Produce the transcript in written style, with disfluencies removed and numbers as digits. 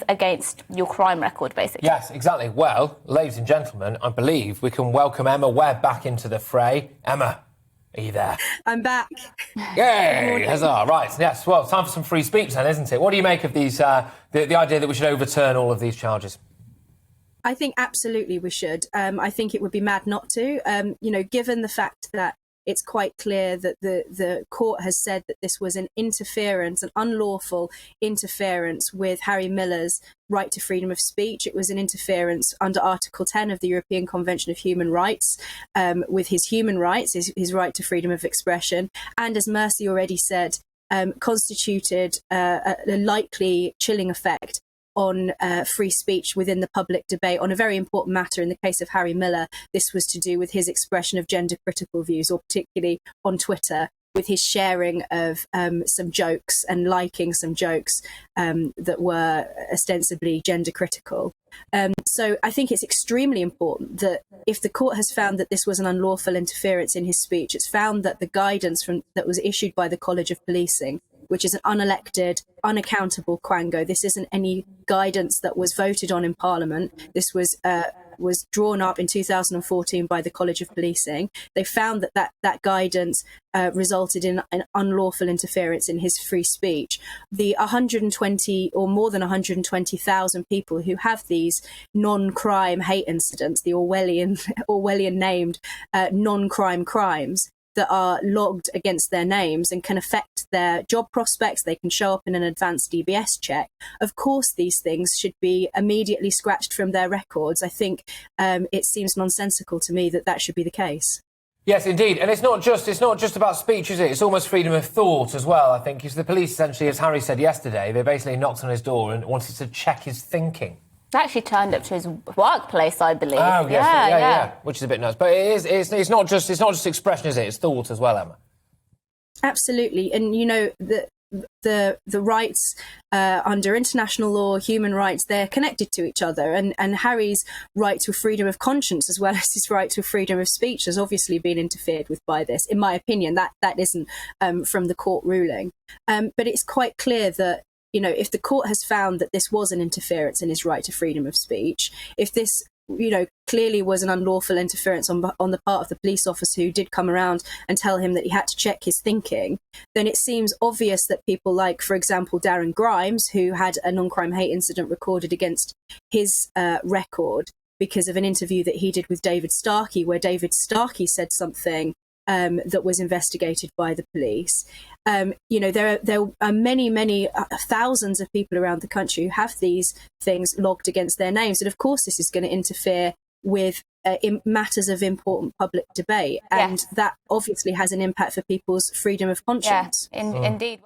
against your crime record, basically. Yes, exactly. Well, ladies and gentlemen, I believe we can welcome Emma Webb back into the fray. Emma, are you there? I'm back. Yay! Huzzah! Right, yes, well, time for some free speech then, isn't it? What do you make of these, the idea that we should overturn all of these charges? I think absolutely we should. I think it would be mad not to. Given the fact that it's quite clear that the court has said that this was an interference, an unlawful interference with Harry Miller's right to freedom of speech. It was an interference under Article 10 of the European Convention of Human Rights with his human rights, his right to freedom of expression. And as Mercy already said, constituted a likely chilling effect on free speech within the public debate on a very important matter. In the case of Harry Miller, this was to do with his expression of gender critical views, or particularly on Twitter, with his sharing of some jokes and liking some jokes that were ostensibly gender critical. So I think it's extremely important that if the court has found that this was an unlawful interference in his speech, it's found that the guidance that was issued by the College of Policing, which is an unelected, unaccountable quango. This isn't any guidance that was voted on in Parliament. This was drawn up in 2014 by the College of Policing. They found that guidance resulted in an unlawful interference in his free speech. The 120 or more than 120,000 people who have these non-crime hate incidents, the Orwellian named non-crime crimes, that are logged against their names and can affect their job prospects. They can show up in an advanced DBS check. Of course, these things should be immediately scratched from their records. I think it seems nonsensical to me that should be the case. Yes, indeed. And it's not just about speech, is it? It's almost freedom of thought as well, I think. Because the police, essentially, as Harry said yesterday, they basically knocked on his door and wanted to check his thinking. They actually turned up to his workplace, I believe. Oh, yes, yeah. Which is a bit nuts. But it's not just expression, is it? It's thought as well, Emma. Absolutely. And, the rights under international law, human rights, they're connected to each other. And Harry's right to freedom of conscience, as well as his right to freedom of speech, has obviously been interfered with by this. In my opinion, that isn't from the court ruling. But it's quite clear that, if the court has found that this was an interference in his right to freedom of speech, if this, clearly was an unlawful interference on the part of the police officer who did come around and tell him that he had to check his thinking, then it seems obvious that people like, for example, Darren Grimes, who had a non-crime hate incident recorded against his record because of an interview that he did with David Starkey, where David Starkey said something that was investigated by the police. There are many thousands of people around the country who have these things logged against their names. And of course, this is going to interfere with matters of important public debate. And that obviously has an impact for people's freedom of conscience. Yeah, indeed.